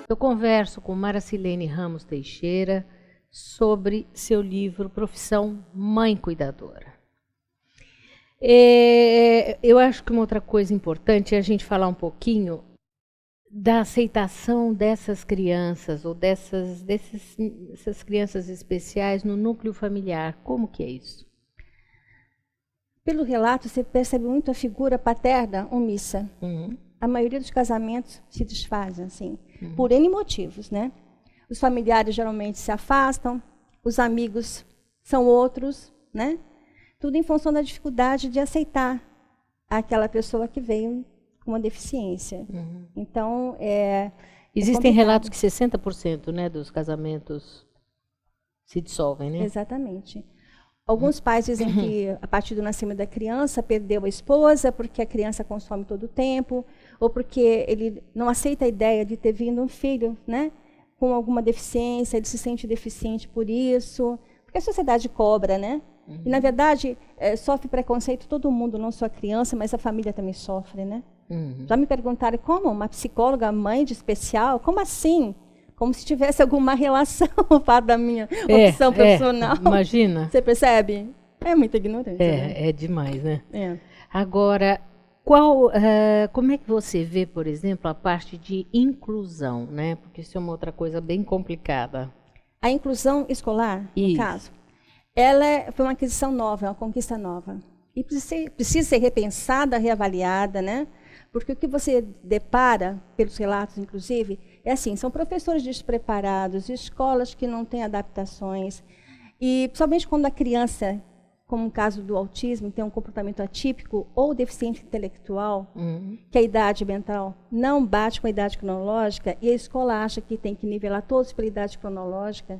Eu converso com Maracilene Ramos Teixeira sobre seu livro Profissão Mãe Cuidadora. Eu acho que uma outra coisa importante é a gente falar um pouquinho da aceitação dessas crianças ou dessas crianças especiais no núcleo familiar. Como que é isso? Pelo relato, você percebe muito a figura paterna omissa. A maioria dos casamentos se desfazem, assim, por N motivos, né? Os familiares geralmente se afastam, os amigos são outros, né? Tudo em função da dificuldade de aceitar aquela pessoa que veio com uma deficiência. Então, existem relatos que 60%, né, dos casamentos se dissolvem, né? Exatamente. Alguns pais dizem que, a partir do nascimento da criança, perdeu a esposa porque a criança consome todo o tempo, ou porque ele não aceita a ideia de ter vindo um filho, né, com alguma deficiência, ele se sente deficiente por isso, porque a sociedade cobra, né? E, na verdade, sofre preconceito todo mundo, não só a criança, mas a família também sofre, né? Já me perguntaram como uma psicóloga, mãe de especial, como assim? Como se tivesse alguma relação com o fato da minha opção profissional. Imagina. Você percebe? É muito ignorante. Né? É demais, né? Agora, como é que você vê, por exemplo, a parte de inclusão, né? Porque isso é uma outra coisa bem complicada. A inclusão escolar, no caso, ela foi uma aquisição nova, uma conquista nova. E precisa ser repensada, reavaliada, né? Porque o que você depara, pelos relatos, inclusive, é assim, são professores despreparados, escolas que não têm adaptações. E, principalmente quando a criança, como no caso do autismo, tem um comportamento atípico ou deficiente intelectual, que a idade mental não bate com a idade cronológica, e a escola acha que tem que nivelar todos pela idade cronológica.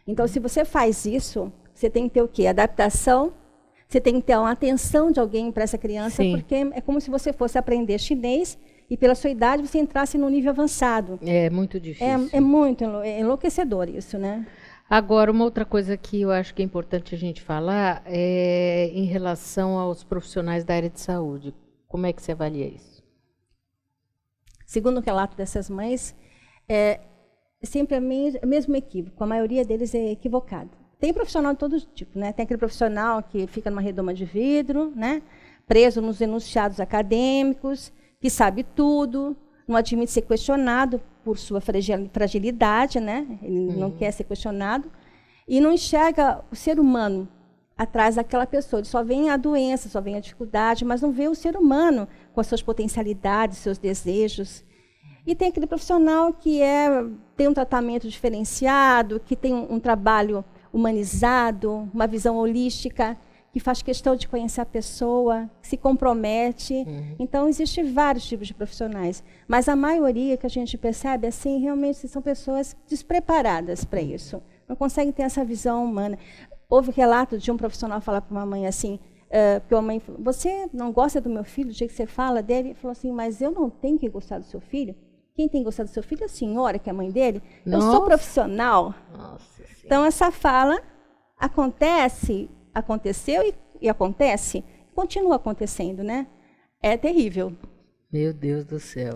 Então, se você faz isso, você tem que ter o quê? Adaptação. Você tem que ter uma atenção de alguém para essa criança, porque é como se você fosse aprender chinês e, pela sua idade, você entrasse no nível avançado. É muito difícil. É muito enlouquecedor isso, né? Agora, uma outra coisa que eu acho que é importante a gente falar é em relação aos profissionais da área de saúde. Como é que você avalia isso? Segundo o relato dessas mães, é sempre o mesmo equívoco. A maioria deles é equivocado. Tem profissional de todo tipo, né? Tem aquele profissional que fica numa redoma de vidro, né? Preso nos enunciados acadêmicos, que sabe tudo, não admite ser questionado por sua fragilidade, né? Ele não quer ser questionado, e não enxerga o ser humano atrás daquela pessoa. Ele só vê a doença, só vê a dificuldade, mas não vê o ser humano com as suas potencialidades, seus desejos. E tem aquele profissional que tem um tratamento diferenciado, que tem um trabalho humanizado, uma visão holística, que faz questão de conhecer a pessoa, que se compromete. Então, existem vários tipos de profissionais. Mas a maioria que a gente percebe, assim, realmente são pessoas despreparadas para isso. Não conseguem ter essa visão humana. Houve relato de um profissional falar para uma mãe assim, porque a mãe falou, você não gosta do meu filho, do jeito que você fala dele? Ele falou assim, mas eu não tenho que gostar do seu filho? Quem tem que gostar do seu filho é a senhora, que é a mãe dele. Nossa. Eu sou profissional. Nossa. Então, essa fala aconteceu e acontece, continua acontecendo, né? É terrível. Meu Deus do céu.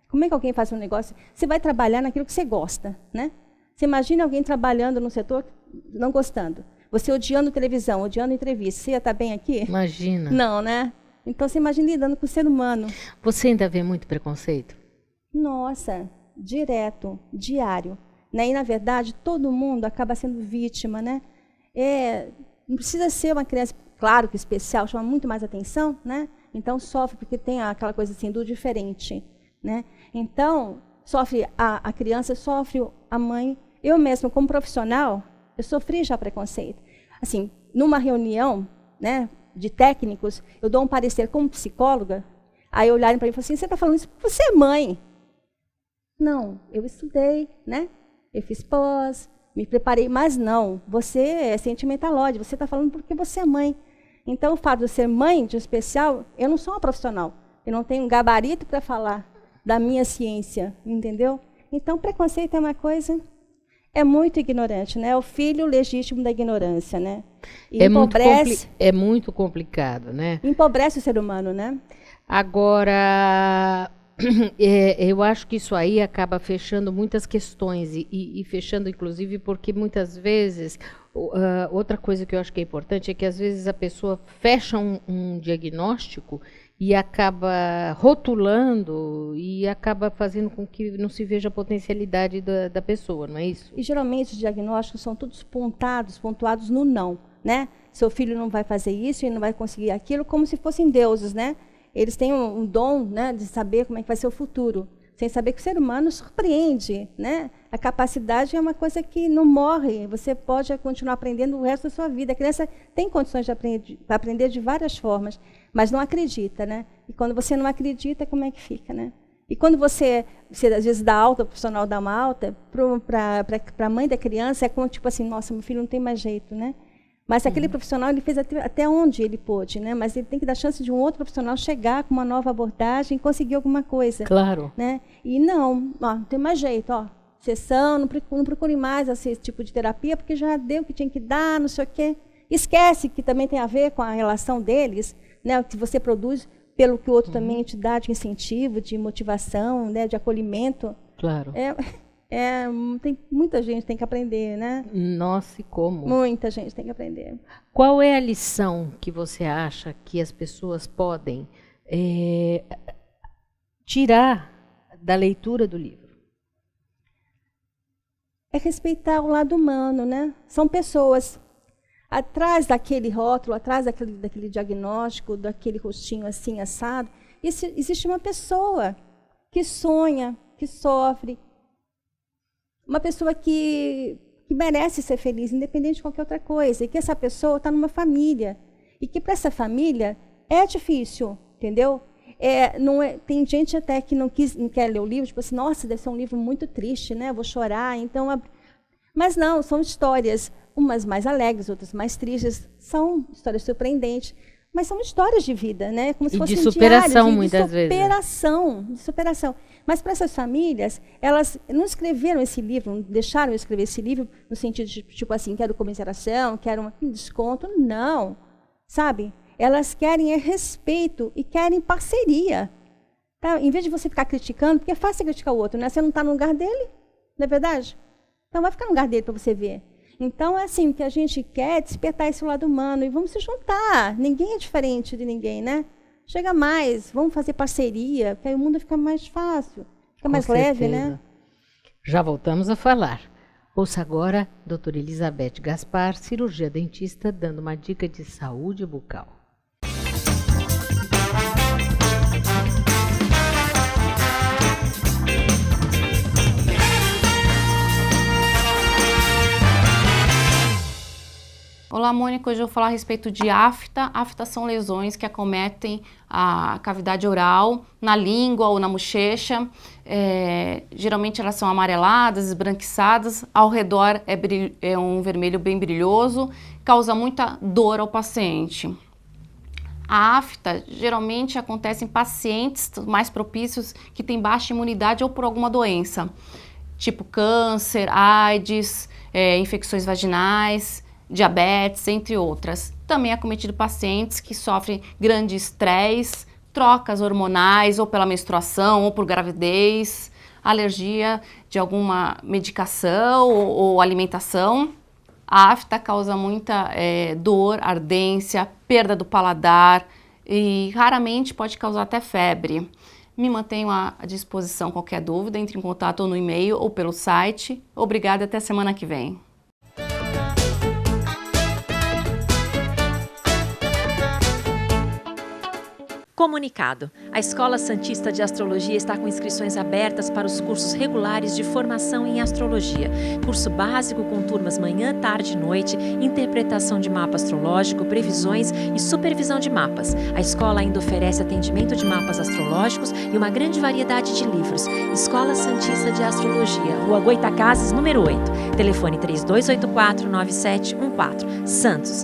Como é que alguém faz um negócio? Você vai trabalhar naquilo que você gosta, né? Você imagina alguém trabalhando no setor não gostando. Você odiando televisão, odiando entrevista. Você ia estar bem aqui? Imagina. Não, né? Então, você imagina lidando com o ser humano. Você ainda vê muito preconceito? Nossa, direto, diário. Né? E, na verdade, todo mundo acaba sendo vítima, né? Não precisa ser uma criança, claro que especial, chama muito mais atenção, né? Então, sofre porque tem aquela coisa assim do diferente, né? Então, sofre a criança, sofre a mãe. Eu mesma, como profissional, eu sofri já preconceito. Assim, numa reunião, né, de técnicos, eu dou um parecer como psicóloga, aí olharem para mim e falam assim, você está falando isso porque você é mãe. Não, eu estudei, né? Eu fiz pós, me preparei, mas não, você é sentimentalóide, você está falando porque você é mãe. Então, o fato de eu ser mãe de um especial, eu não sou uma profissional, eu não tenho um gabarito para falar da minha ciência, entendeu? Então, preconceito é uma coisa, é muito ignorante, né? É o filho legítimo da ignorância, né? E é muito complicado, né? Empobrece o ser humano, né? Agora, eu acho que isso aí acaba fechando muitas questões e fechando, inclusive, porque muitas vezes, outra coisa que eu acho que é importante é que às vezes a pessoa fecha um diagnóstico e acaba rotulando e acaba fazendo com que não se veja a potencialidade da pessoa, não é isso? E geralmente os diagnósticos são todos pontuados no não, né? Seu filho não vai fazer isso, ele não vai conseguir aquilo, como se fossem deuses, né? Eles têm um dom, né, de saber como é que vai ser o futuro, sem saber que o ser humano surpreende, né? A capacidade é uma coisa que não morre, você pode continuar aprendendo o resto da sua vida. A criança tem condições de aprender de várias formas, mas não acredita, né? E quando você não acredita, como é que fica, né? E quando você às vezes dá alta, o profissional dá uma alta, para a mãe da criança é como tipo assim, nossa, meu filho não tem mais jeito, né? Mas aquele profissional, ele fez até onde ele pôde, né? Mas ele tem que dar chance de um outro profissional chegar com uma nova abordagem e conseguir alguma coisa. Claro. Né? E não tem mais jeito, sessão, não procure mais esse tipo de terapia, porque já deu o que tinha que dar, não sei o quê. Esquece que também tem a ver com a relação deles, né? O que você produz pelo que o outro também te dá de incentivo, de motivação, né? De acolhimento. Claro. Tem muita gente que tem que aprender, né? Nossa, e como? Muita gente tem que aprender. Qual é a lição que você acha que as pessoas podem tirar da leitura do livro? É respeitar o lado humano, né? São pessoas. Atrás daquele rótulo, atrás daquele diagnóstico, daquele rostinho assim, assado, existe uma pessoa que sonha, que sofre, uma pessoa que merece ser feliz, independente de qualquer outra coisa, e que essa pessoa está numa família, e que para essa família é difícil, entendeu? Tem gente até que não quer ler o livro, tipo assim, nossa, deve ser um livro muito triste, né? Vou chorar, então... Mas não, são histórias, umas mais alegres, outras mais tristes, são histórias surpreendentes, mas são histórias de vida, né? Como se fossem de superação, diários, muitas vezes. De superação. Mas para essas famílias, elas não escreveram esse livro, não deixaram eu escrever esse livro no sentido de, tipo assim, quero comiseração, quero um desconto. Não, sabe? Elas querem respeito e querem parceria. Tá? Em vez de você ficar criticando, porque é fácil criticar o outro, né? Você não está no lugar dele, não é verdade? Então vai ficar no lugar dele para você ver. Então, é assim, o que a gente quer é despertar esse lado humano e vamos se juntar. Ninguém é diferente de ninguém, né? Chega mais, vamos fazer parceria, porque aí o mundo fica mais fácil, fica mais leve, né? Já voltamos a falar. Ouça agora a doutora Elizabeth Gaspar, cirurgia dentista, dando uma dica de saúde bucal. Olá, Mônica. Hoje eu vou falar a respeito de afta. Afta são lesões que acometem a cavidade oral, na língua ou na bochecha. Geralmente elas são amareladas, esbranquiçadas. Ao redor é um vermelho bem brilhoso, causa muita dor ao paciente. A afta geralmente acontece em pacientes mais propícios que têm baixa imunidade ou por alguma doença, tipo câncer, AIDS, infecções vaginais, diabetes, entre outras. Também é acometido pacientes que sofrem grande estresse, trocas hormonais ou pela menstruação ou por gravidez, alergia de alguma medicação ou alimentação. A afta causa muita dor, ardência, perda do paladar e raramente pode causar até febre. Me mantenho à disposição. Qualquer dúvida, entre em contato ou no e-mail ou pelo site. Obrigada, até semana que vem. Comunicado. A Escola Santista de Astrologia está com inscrições abertas para os cursos regulares de formação em astrologia. Curso básico com turmas manhã, tarde e noite, interpretação de mapa astrológico, previsões e supervisão de mapas. A escola ainda oferece atendimento de mapas astrológicos e uma grande variedade de livros. Escola Santista de Astrologia, Rua Goitacazes, número 8. Telefone 3284-9714. Santos.